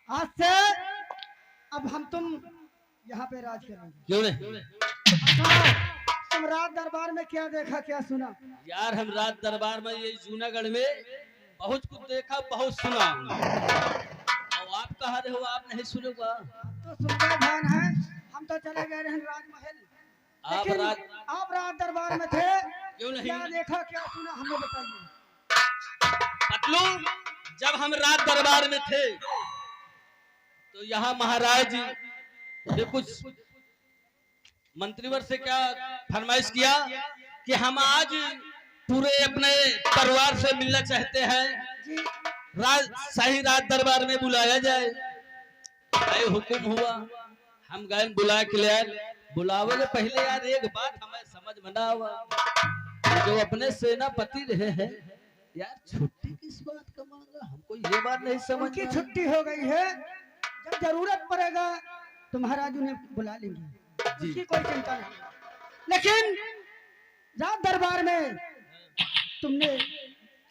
आज से अब हम तुम यहाँ पे राज करेंगे। क्यों नहीं? अच्छा, तुम रात दरबार में क्या देखा क्या सुना? यार हम रात दरबार में ये जूनागढ़ में बहुत कुछ देखा, बहुत सुना। और आप कहा रहे हो, आप नहीं सुनोगा? तो सुनते भान है, हम तो चले गए रहे राजमहल। आप लेकिन रात आप रात दरबार में थे, क्यों नहीं? क्या देखा क्या सुना हमें बताइए। पतलू, जब हम रात दरबार में थे तो यहाँ महाराज ने कुछ मंत्रीवर से क्या फरमाइश किया कि हम आज पूरे अपने परिवार से मिलना चाहते हैं, जी शाही रात दरबार में बुलाया जाए। भाई हुक्म हुआ, हम गए बुला के ले आए। बुलावे से पहले यार एक बात हमें समझ में ना आवा, जो अपने सेनापति रहे हैं यार, छुट्टी किस बात का मांगा, हमको ये बात नहीं समझ उनकी में। छुट्टी हो गई है, जब जरूरत पड़ेगा तो महाराज उन्हें बुला लेंगे, उसकी कोई चिंता नहीं। लेकिन रात दरबार में तुमने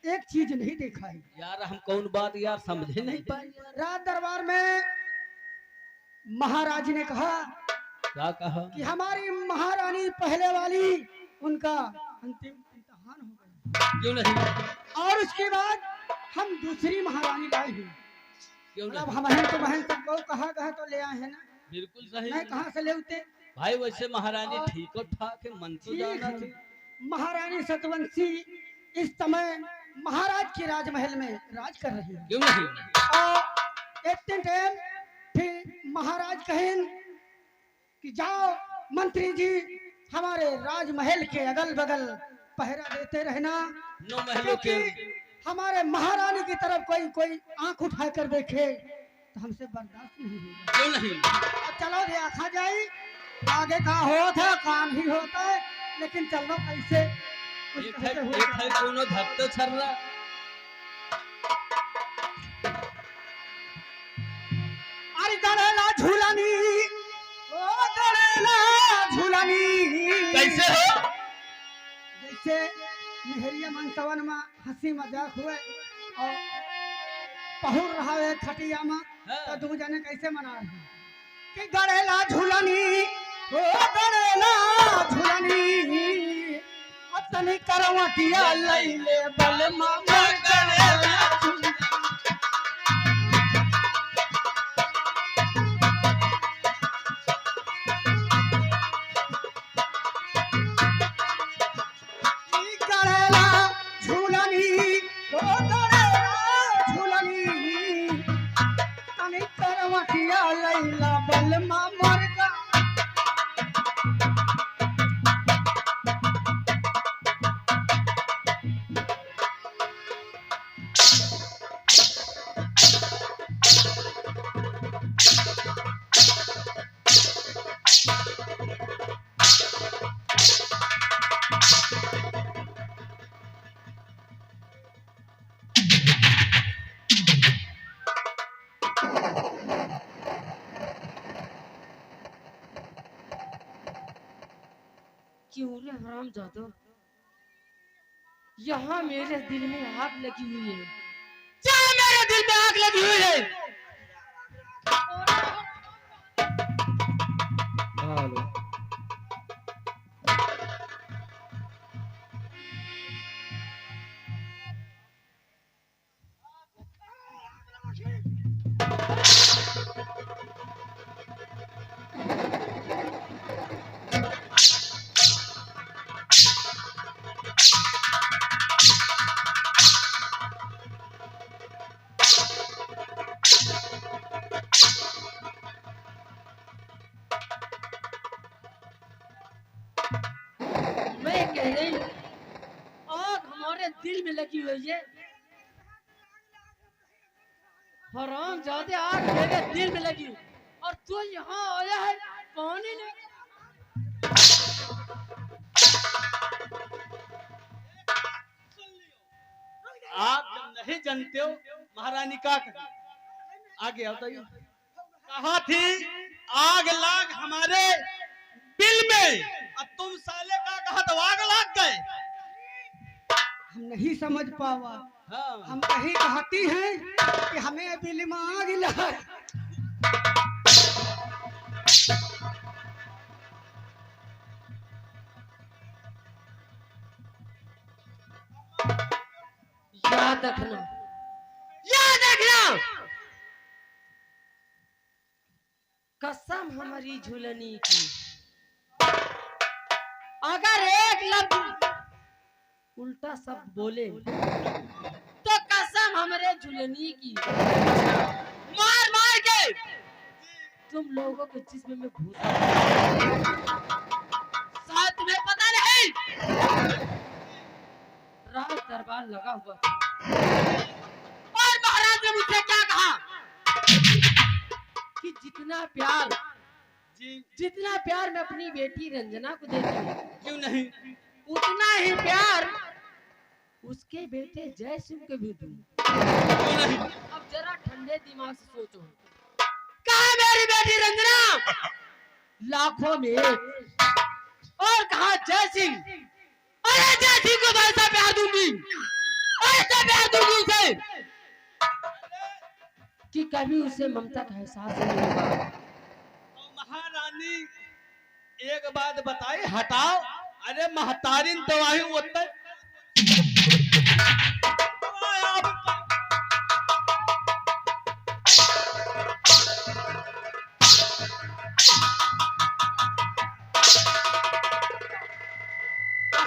एक चीज नहीं देखा है। यार हम कौन बात यार समझे नहीं पाए। रात दरबार में महाराज ने कहा क्या कहा? कि हमारी महारानी पहले वाली उनका अंतिम इम्तिहान हो गया, क्यों नहीं? और उसके बाद हम दूसरी महारानी लाए हैं। क्यों मतलब नहीं? हम तो बहन सबको कहा कहा तो ले आए हैं ना, बिल्कुल सही। मैं कहाँ से ले उते। भाई वैसे महारानी ठीक ठाक है, मन तो जाना थी। महारानी सतवंशी इस समय महाराज के राजमहल में राज कर रही है। क्यों नहीं? और इतने टाइम फिर महाराज कहें कि जाओ मंत्री जी हमारे राजमहल के अगल बगल पहरा देते रहना, 9 महलों के। हमारे महारानी की तरफ कोई कोई आंख उठा कर देखे तो हमसे बर्दाश्त नहीं होगा। क्यों नहीं? अब चलो देखा जाए, आगे का होता काम ही होता है, लेकिन चलो कैसे एक है कोनो धरते छर्रा। अरे गड़ेला झूलानी, ओ गड़ेला झूलानी। कैसे हो? जैसे मेहरिया मनसवन में हंसी मजाक हुए और पहुर रहा है खटिया में, तो दू जने कैसे मना रहे हैं कि गड़ेला झूलानी, ओ गड़ेला झूलानी, तनी करवटिया लैले बल मामा गड़ेला झूलानी। क्यों रे हराम जादो, यहाँ मेरे दिल में आग लगी हुई है। क्या मेरे दिल में आग लगी हुई है? हेलो। मैं कह रही हूँ आग हमारे दिल में लगी हुई है। हराम जादे, आग मेरे दिल में लगी और तू यहाँ आया है पानी लेके। आप नहीं जानते हो महारानी का आगे आता ही कहा थी, आग लाग हमारे दिल में, अब तुम साले का कहा तो आग लाग गए। हम नहीं समझ पावा, हाँ। हम कहीं कहती हैं कि हमें बिल में आग लगा। याद रखना, याद रखना। कसम हमारी झूलनी की, अगर एक लफ्ज उल्टा शब्द बोले तो कसम हमारे झूलनी की, मार मार के तुम लोगों के जिस्म में घुसा। शायद तुम्हें पता नहीं, राज दरबार लगा हुआ था और महाराज ने मुझसे क्या कहा कि जितना प्यार मैं अपनी बेटी रंजना को देती हूँ, क्यों नहीं? उतना ही प्यार उसके बेटे जय सिंह को भी दूं। क्यों नहीं? अब जरा ठंडे दिमाग से सोचो, कहा मेरी बेटी रंजना? लाखों में एक। और कहा जय सिंह? अरे जय सिंह को तो ऐसा प्यार दूंगी, ऐसा प्यार दूंगी उसे कि कभी उसे ममता का एहसास नहीं होगा। तो महारानी एक बात बताई, हटाओ। अरे महतारिन तो आई होता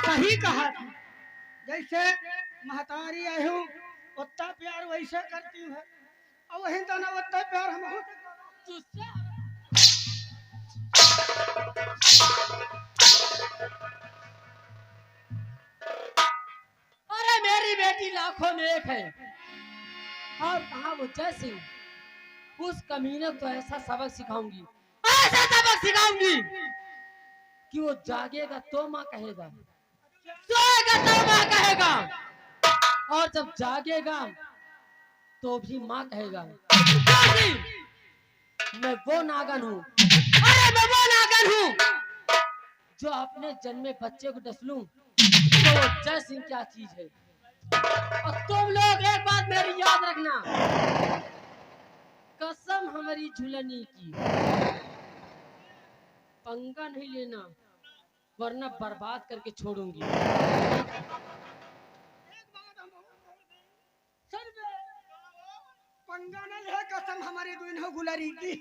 सही कहा था, जैसे महतारी आई हूँ उतना प्यार वैसे करती हूँ, और वही तो ना उतना प्यार हम तुझसे अरे मेरी बेटी लाखों में एक है। और कहा वो जय सिंह, उस कमीने को ऐसा सबक सिखाऊंगी, ऐसा सबक सिखाऊंगी कि वो जागेगा तो माँ कहेगा, सोएगा तो माँ कहेगा, और जब जागेगा तो भी माँ कहेगा। क्योंकि मैं वो नागन हूँ, अरे मैं वो नागन हूँ जो अपने जन्मे बच्चे को डस लूं तो वो जय सिंह क्या चीज है। और तुम लोग एक बात मेरी याद रखना, कसम हमारी झूलनी की, पंगा नहीं लेना वरना बर्बाद करके छोड़ूंगी। पंगा न ले, कसम हमारी दुनिया गुलारी की।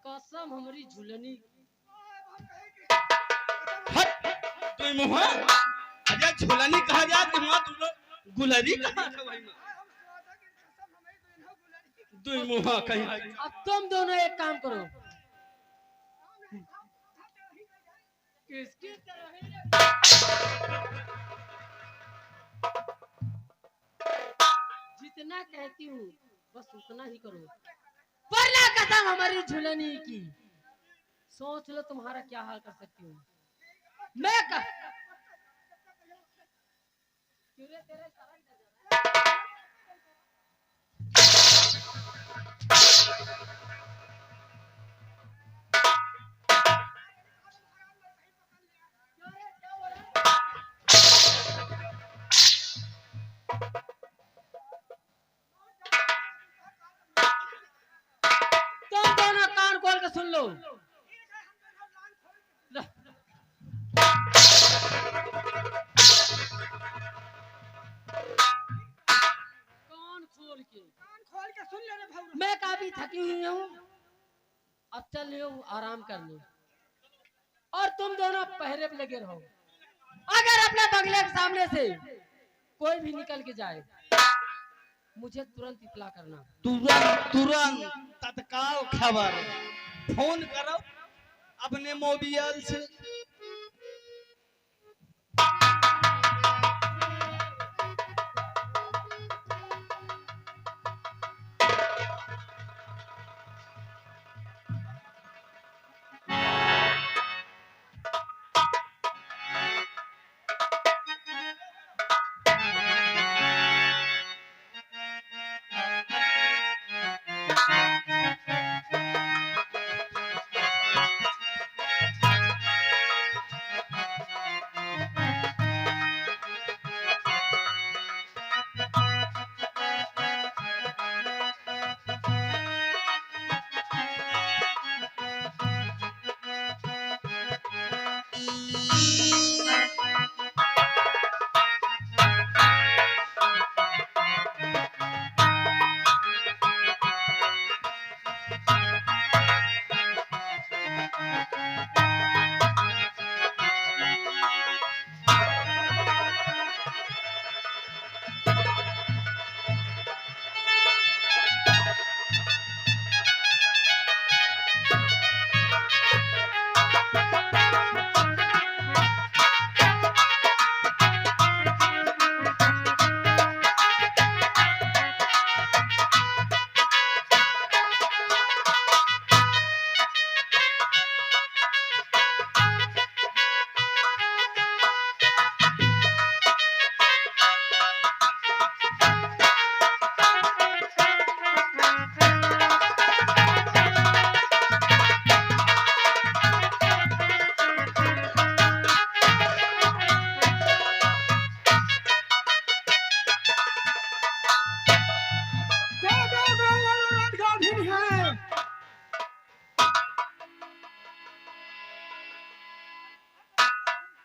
कसम हमारी झूलनी की। हट तू मुहा। अरे झोलानी कहा जा, तू मुहा तू लोग गुलरी कहा था भाई। तू मुहा कहीं। अब तुम दोनों एक काम करो, किसकी तरह जितना कहती हूँ बस उतना ही करो, वरना कसम हमारी झूलनी की। सोच लो तुम्हारा क्या हाल कर सकती हूँ मैं तुम दोनों कान खोल के सुन लो। कान खोल के सुन ले रे भाऊ। मैं काफी थकी हुई हूँ, अब चल रही हूँ आराम करने, और तुम दोनों पहरे पे लगे रहो। अगर अपने बंगले के सामने से कोई भी निकल के जाए मुझे तुरंत इतला करना। तुरंत तुरंत तत्काल खबर फोन करो अपने मोबाइल से।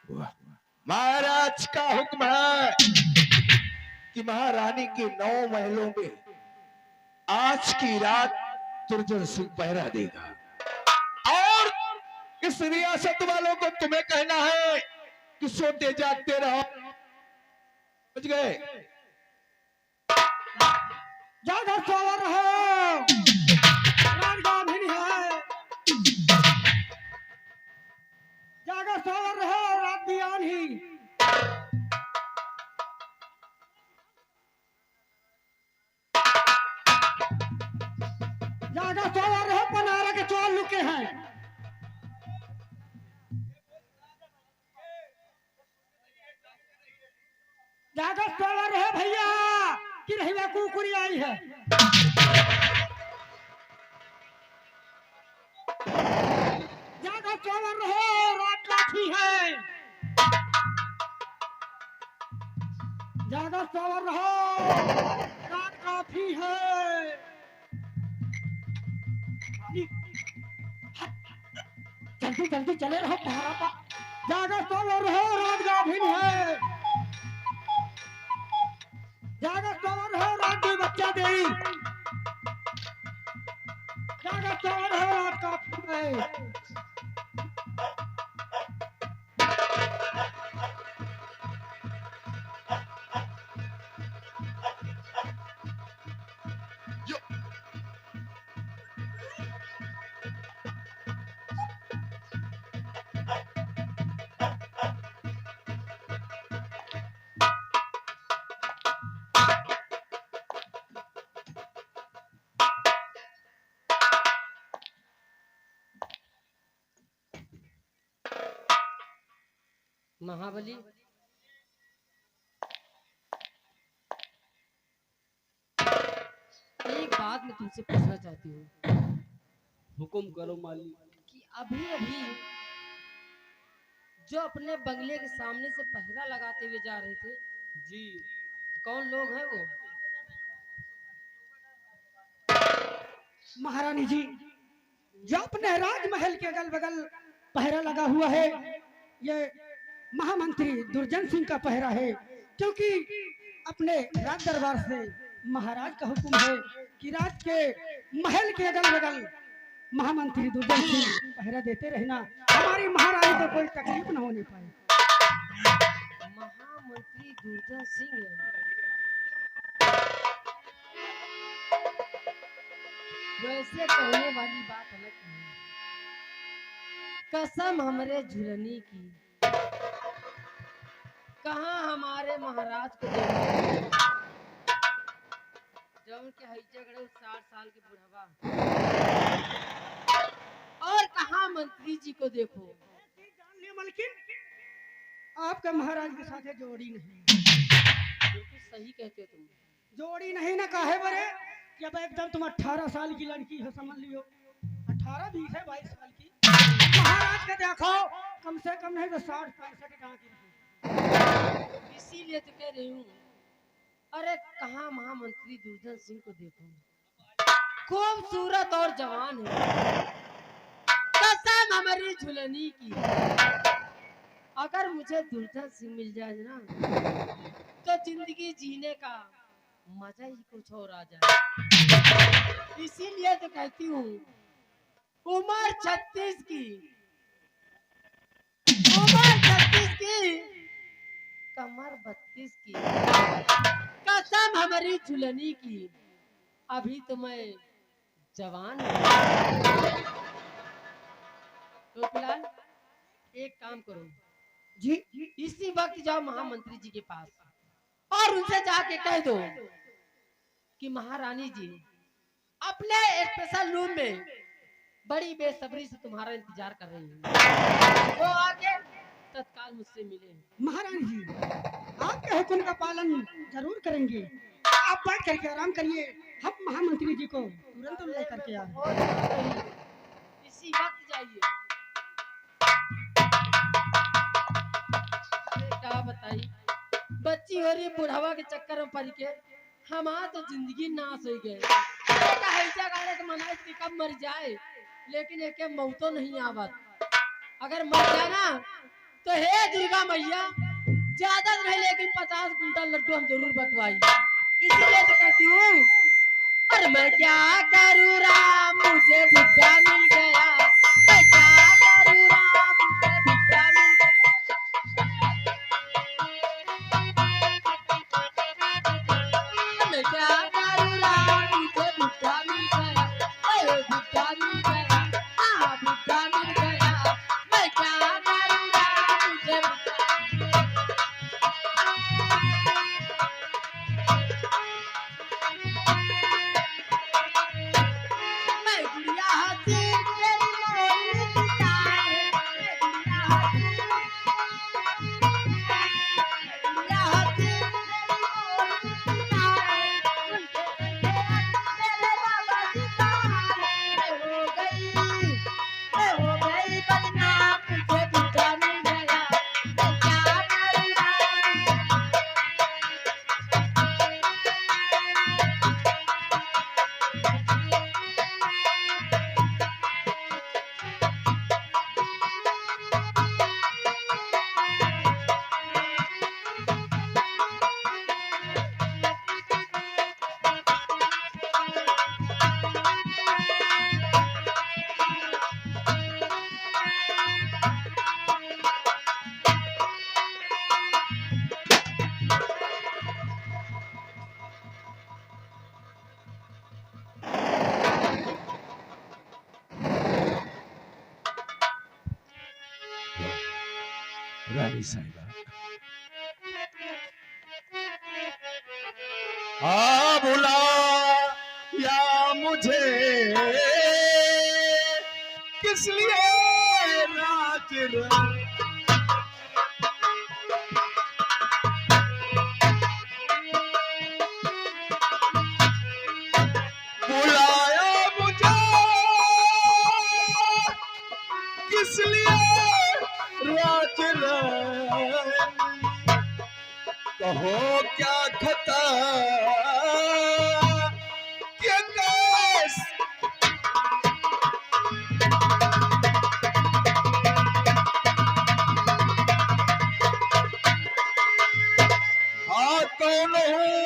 महाराज का हुक्म है कि महारानी के 9 महलों में आज की रात दुर्जन सिंह पहरा देगा और इस रियासत वालों को तुम्हें कहना है कि सोते जागते रहो। समझ गए? ज्यादा सोवर रहो, रात गाभिन है। ज्यादा सोवर रहो, रात बियान ही। ज्यादा सोवर रहो, पनारा के चोर लुके हैं। ज्यादा सोवर रहो भैया, कि रहीवा कुकुरी आई है। ज्यादा सोवर रहो, रात काफी है। ज्यादा सोवर रहो, रात काफी है। जल्दी जल्दी चले रहो पहाड़ा पर। ज्यादा सोवर रहो, रात गाभिन है। ज्यादा सोवर रहो, रात भी बच्चा देई। ज्यादा सोवर रहो, रात काफी है। महाबली, एक बात मैं तुमसे पूछना चाहती हूँ हुकुम करो मालिक। कि अभी अभी जो अपने बंगले के सामने से पहरा लगाते हुए जा रहे थे, जी कौन लोग हैं वो? महारानी जी, जो अपने राजमहल के अगल बगल पहरा लगा हुआ है, ये महामंत्री दुर्जन सिंह का पहरा है। क्योंकि अपने राज दरबार से महाराज का हुक्म है कि राज के महल के अगल बगल महामंत्री दुर्जन सिंह पहरा देते रहना, हमारी महारानी को कोई तकलीफ न होने पाए। महामंत्री दुर्जन सिंह है। वैसे कहने वाली बात अलग है। कसम हमरे झुलनी की, कहाँ हमारे महाराज को जौन के हैजे गड़े 60 साल के बुढ़वा, और कहाँ मंत्री जी को देखो। जान लियो मलकिन, आपका महाराज के साथ है जोड़ी नहीं। बिल्कुल सही कहते हो तुम। जोड़ी नहीं ना काहे बरे कि अब एकदम तुम 18 साल की लड़की हो, समझ लियो। 18 20 है 22 साल की। महाराज के देखो कम से कम नहीं तो 60-65 कहाँ की रही। इसीलिए तो कह रही हूँ। अरे कहाँ महामंत्री दुर्जन सिंह को देखो, खूबसूरत और जवान है। कसम हमारी झुलनी की, अगर मुझे दुर्जन सिंह मिल जाए ना तो जिंदगी जीने का मजा ही कुछ और आ जाए। इसीलिए तो कहती हूँ, उम्र 36 की, उम्र 36 की, कमर 32 की, कसम हमारी झुलनी की, अभी तो मैं जवान हूँ। तो फिलहाल एक काम करो जी इसी वक्त जाओ महामंत्री जी के पास और उनसे जाके कह दो कि महारानी जी अपने स्पेशल रूम में बड़ी बेसब्री से तुम्हारा इंतजार कर रही है, वो आके तत्काल मुझसे मिले। महारानी जी, आपके हुक्म का पालन जरूर करेंगे। आप बैठ करके आराम करिए, हम महामंत्री जी को तुरंत लेकर के आ रहे हैं। इसी वक्त जाइए। क्या बताई, बच्ची हो रही बुढ़ावा के चक्कर में पड़ के हमारा तो जिंदगी नाश हो गए। के मनाए कि कब मर जाए, लेकिन एक मौतो नहीं आवत। अगर मर जाए ना तो हे दुर्गा मैया, ज्यादा नहीं लेकिन 50 कुंटल लड्डू हम जरूर बंटवाई। इसीलिए तो कहती हूँ, और मैं क्या करूँ राम, मुझे बुद्धा मिल गया। मैं क्या करूँ राम, मुझे बुद्धा मिल गया। मैं क्या करूँ राम, मुझे बुद्धा मिल गया। अरे बुद्धा मिल गया, हाँ बुद्धा मिल गया। मैं क्या करूँ राम, मुझे बुद्धा। मैं गुड़िया हंसी तेरी मोरनी सितारे। मैं गुड़िया हंसी, गुड़िया हंसी तेरी मोरनी सितारे। उनके कंधे मेरे बाबा जी का हार। मैं हो गई बदनाम, मुझे बुद्धा मिल गया। मैं क्या करूँ राम। रानी साहिबा, आ बुला या मुझे किस लिए राज बुलाया मुझे किस लिए राज कहो क्या खता क्या केस हाँ कौन हूँ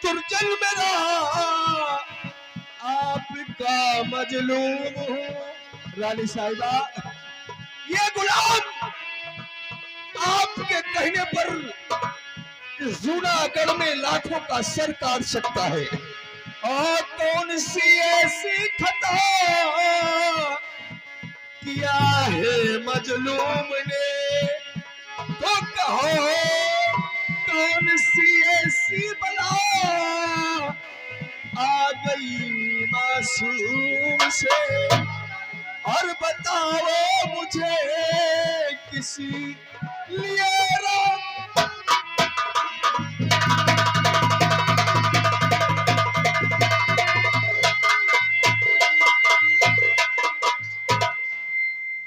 तुरजल मेरा आपका मजलूम हूँ। रानी साहिबा, ये गुलाम आपके कहने पर इस जूनागढ़ में लाखों का सर काट सकता है। और कौन सी ऐसी खता किया है मजलूम ने, तो कहो कौन सी ऐसी बला आ गई मासूम से, और बताओ मुझे किसी लिए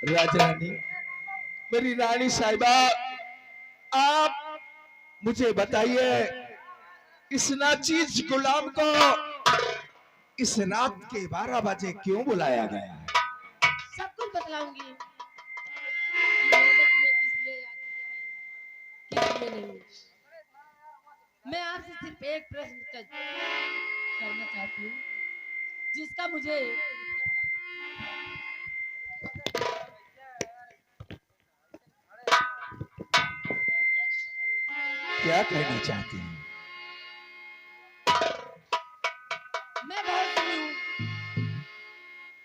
राजरानी, मेरी रानी साहिबा, आप मुझे बताइए इस नाचीज गुलाम को इस रात के 12 बजे क्यों बुलाया गया है? सब कुछ बतलाऊंगी कि मैंने तुम्हें किस लिए याद किया है, किस लिए नहीं। मैं आपसे सिर्फ एक प्रश्न करना चाहती हूँ, जिसका मुझे क्या कहना चाहती हैं? मैं बहुत सुनी हूँ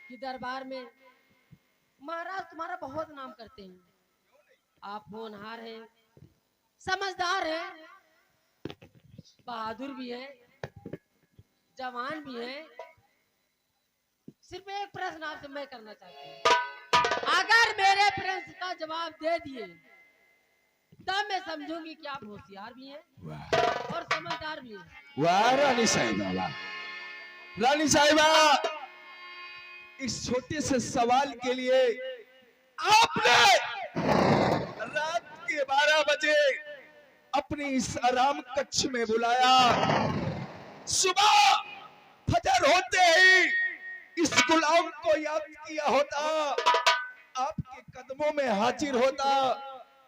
कि दरबार में महाराज तुम्हारा बहुत नाम करते हैं। आप होनहार हैं, समझदार हैं, बहादुर भी हैं, जवान भी हैं। सिर्फ एक प्रश्न आपसे मैं करना चाहती हूँ, अगर मेरे प्रश्न का जवाब दे दिए तब मैं समझूंगी कि आप होशियार भी हैं और समझदार भी हैं। वाह रानी साहिबा, वाह रानी साहिबा, इस छोटे से सवाल के लिए आपने रात के 12 बजे अपने इस आराम कक्ष में बुलाया। सुबह फजर होते ही इस गुलाम को याद किया होता, आपके कदमों में हाजिर होता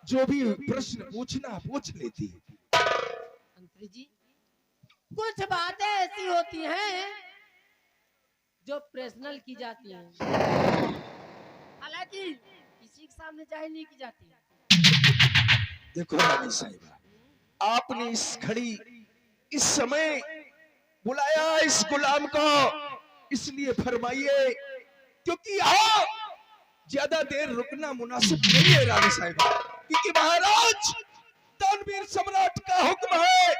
जो भी प्रश्न पूछना पूछ लेती। मंत्री जी, कुछ बातें ऐसी होती हैं जो पर्सनल की जाती हैं, हालांकि किसी के सामने जाहिर नहीं की जाती। देखो रानी साहिबा, आपने इस घड़ी इस समय बुलाया इस गुलाम को, इसलिए फरमाइए, क्योंकि यहाँ ज्यादा देर रुकना मुनासिब नहीं है रानी साहिबा, क्योंकि महाराज दानवीर सम्राट का हुक्म है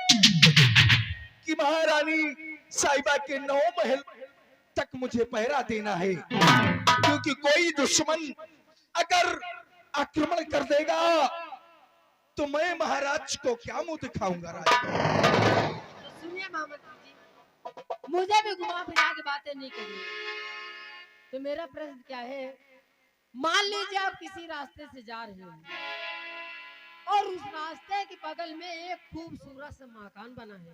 कि महारानी साहिबा के 9 महल तक मुझे पहरा देना है, क्योंकि कोई दुश्मन अगर आक्रमण कर देगा तो मैं महाराज को क्या मुंह दिखाऊंगा। राज तो सुनिए महामंत्री जी, मुझे भी घुमा फिरा के बातें नहीं करनी। तो मेरा प्रश्न क्या है, मान लीजिए आप किसी रास्ते से जा रहे हैं और उस रास्ते के बगल में एक खूबसूरत सा मकान बना है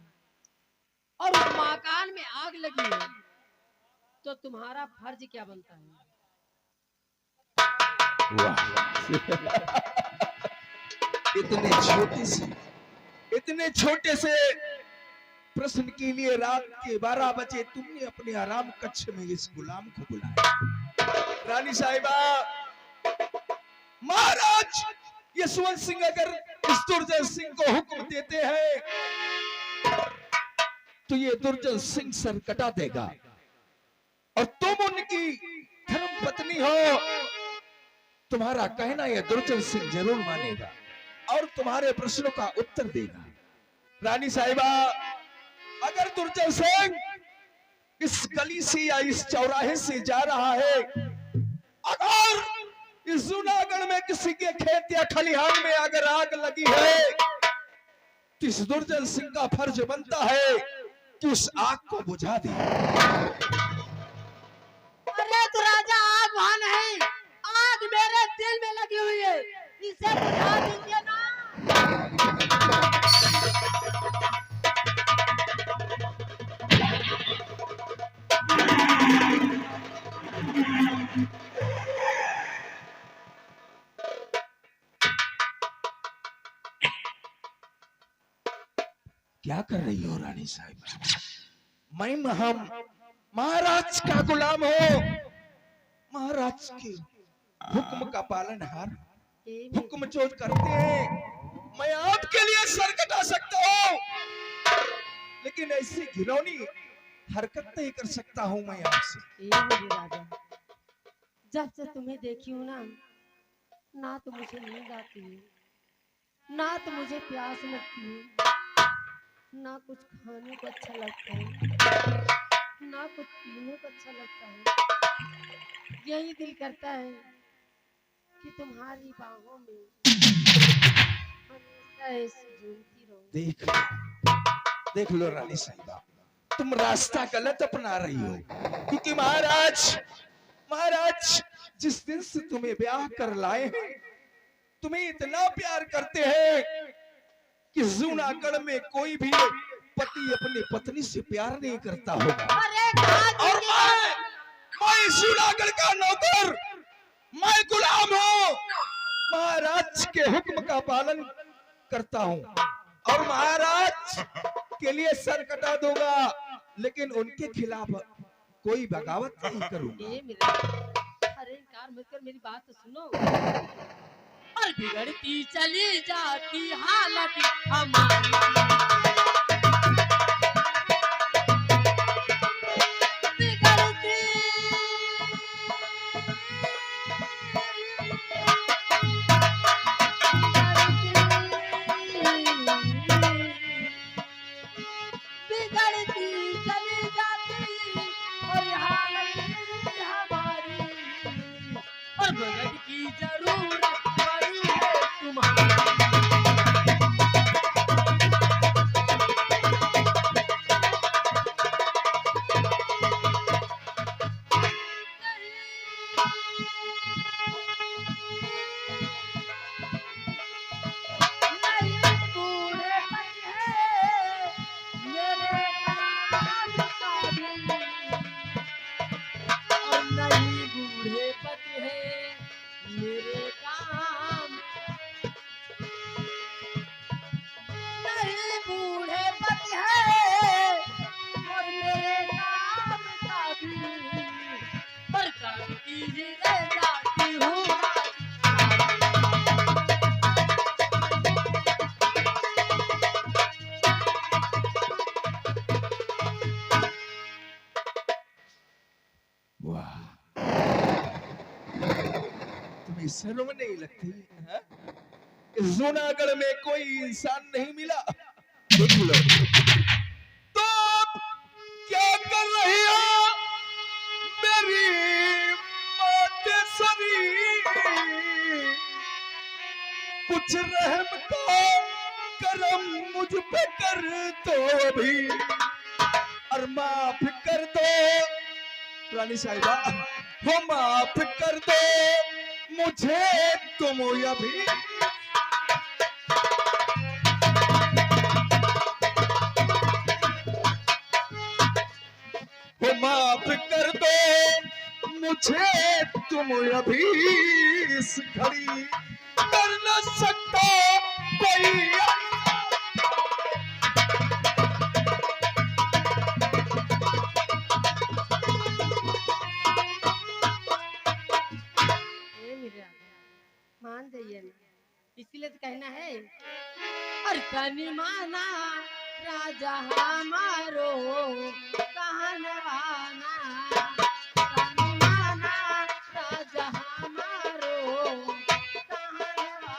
और उस मकान में आग लगी है, तो तुम्हारा फर्ज क्या बनता है? इतने छोटे से प्रश्न के लिए रात के 12 बजे तुमने अपने आराम कक्ष में इस गुलाम को बुलाया। रानी साहिबा, महाराज यशवंत सिंह अगर इस दुर्जन सिंह को हुक्म देते हैं तो ये दुर्जन सिंह सर कटा देगा, और तुम उनकी धर्म पत्नी हो, तुम्हारा कहना यह दुर्जन सिंह जरूर मानेगा और तुम्हारे प्रश्नों का उत्तर देगा। रानी साहिबा, अगर दुर्जन सिंह इस गली से या इस चौराहे से जा रहा है, अगर इस जूनागढ़ में किसी के खेत या खलिहान में अगर आग लगी है, तो इस दुर्जन सिंह का फर्ज बनता है कि उस आग को बुझा दे। अरे तो राजा, आग वहां नहीं, आग मेरे दिल में लगी हुई है, इसे बुझा दीजिए ना। क्या कर रही हो रानी साहिबा? मैं महाराज का गुलाम हो, महाराज के हुक्म का पालनहार, हुक्म जो करते हैं मैं आपके लिए सर कटा सकता हूँ, लेकिन ऐसी घिनौनी हरकत नहीं कर सकता हूँ मैं आपसे। मेरे राजा, जब से तुम्हें देखी हूँ ना तो मुझे नींद आती है, ना तो मुझे प्यास लगती है, ना कुछ खाने को अच्छा लगता है, ना कुछ पीने को अच्छा लगता है। यही दिल करता है कि तुम्हारी बाहों में हमेशा ऐसे झूलती रहूं। देख लो रानी साहिबा, तुम रास्ता गलत अपना रही हो, क्योंकि महाराज जिस दिन से तुम्हें ब्याह कर लाए हैं, तुम्हें इतना प्यार करते हैं कि जूनागढ़ में कोई भी पति अपनी पत्नी से प्यार नहीं करता होगा। और मैं जूनागढ़ का नौकर, मैं गुलाम हूँ, महाराज के हुक्म का पालन करता हूँ और महाराज के लिए सर कटा दूंगा, लेकिन उनके खिलाफ कोई बगावत नहीं करूंगा। अरे इनकार मत कर, मेरी बात तो सुनो। और बिगड़ती चली जाती हालत हमारी, मदद की जरूरत पड़ी है तुम्हारी। नहीं बूढ़े पति है मेरे काम की ही रह जाती हूँ वाह, तुम्हें शर्म नहीं लगती है? इस जूनागढ़ में कोई इंसान नहीं मिला, देख लो। तो क्या कर रही हो मेरी मातेश्वरी? कुछ रहम का करम मुझ पे कर दो अभी, और माफ कर दो रानी साहिबा, हो माफ कर दो मुझे तुम अभी। हो माफ कर दो मुझे तुम अभी, इस घड़ी कर न सकता कोई। मान जाइए ना, इसीलिए तो कहना है और कनी माना राजा हमारो कहनवाना, कनी माना राजा हमारो कहनवाना।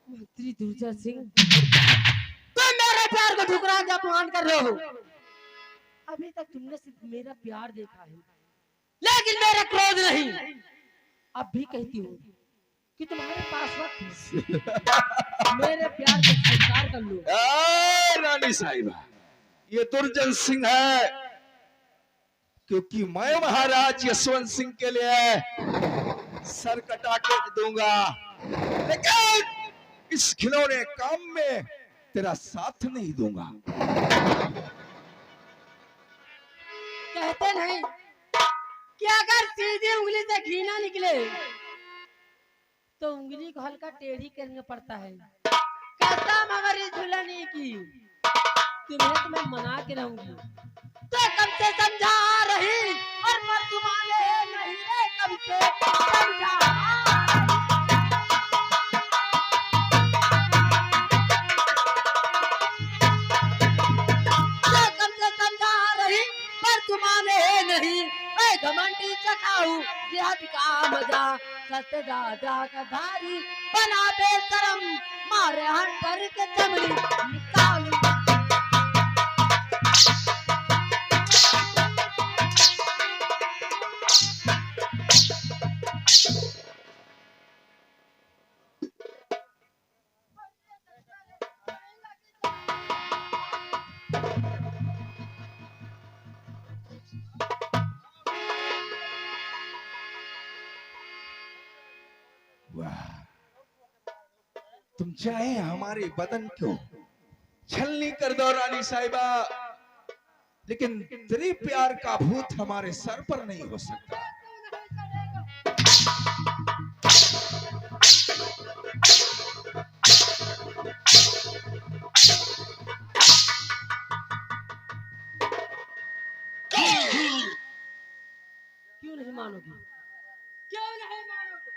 मंत्री दुर्जय सिंह, तुम मेरे प्यार को ठुकरा के अपमान कर रहे हो। अभी तक तुमने सिर्फ मेरा प्यार देखा है, लेकिन मेरा क्रोध नहीं। अब भी कहती हूँ कि तुम्हारे पास वक्त है, मेरे प्यार को स्वीकार कर लो। रानी साहिबा, ये दुर्जन सिंह है, क्योंकि मैं महाराज यशवंत सिंह के लिए सर कटा के दूंगा, लेकिन इस खिलौने काम में तेरा साथ नहीं दूंगा। कहते नहीं कि अगर सीधी उंगली से घी ना निकले तो उंगली को हल्का टेढ़ी करना पड़ता है। कसम अगर इस दुल्हनी की तुम्हें तो मैं मना के रहूंगी, तो कब से समझा रही और पर तुम्हारे नहीं रे, कब से समझा। घमंडी चकाऊ जिहाद का मजा, सत्य दादा का धारी बना बेशरम, मारे हंटर के चमड़ी निकालू। तुम चाहे हमारे बदन को छलनी कर दो रानी साहिबा, लेकिन तेरे प्यार का भूत हमारे सर पर नहीं हो सकता। क्यों नहीं मानोगी? क्यों नहीं मानोगे?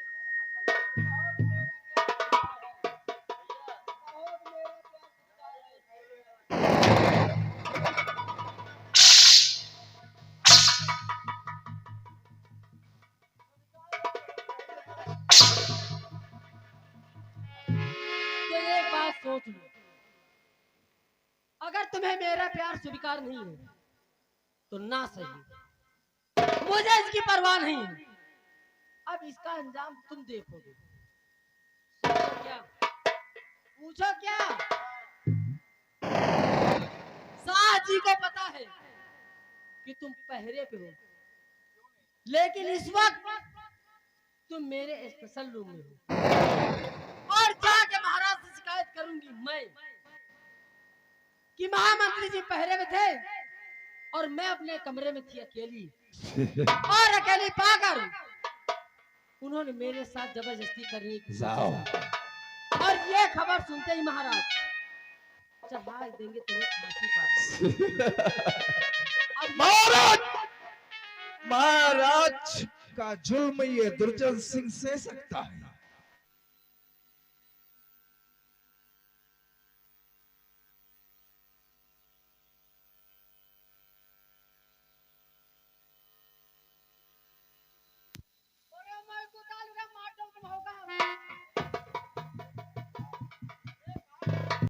तो एक बात सोच लो, अगर तुम्हें मेरा प्यार स्वीकार नहीं है तो ना सही, मुझे इसकी परवाह नहीं है। अब इसका अंजाम तुम देखोगे। सोचो क्या? पूछो क्या? साहब जी को पता है कि तुम पहरे पे हो, लेकिन इस वक्त तुम मेरे स्पेशल रूम में हो और जाके महाराज से शिकायत करूंगी मैं कि महामंत्री जी पहरे में थे और मैं अपने कमरे में थी अकेली, और अकेली पाकर उन्होंने मेरे साथ जबरदस्ती करने की कोशिश की। और ये खबर सुनते ही महाराज चढ़ा देंगे तुम्हें फांसी पर। अब महाराज, महाराज का जुल्म ये दुर्जन सिंह सह सकता है,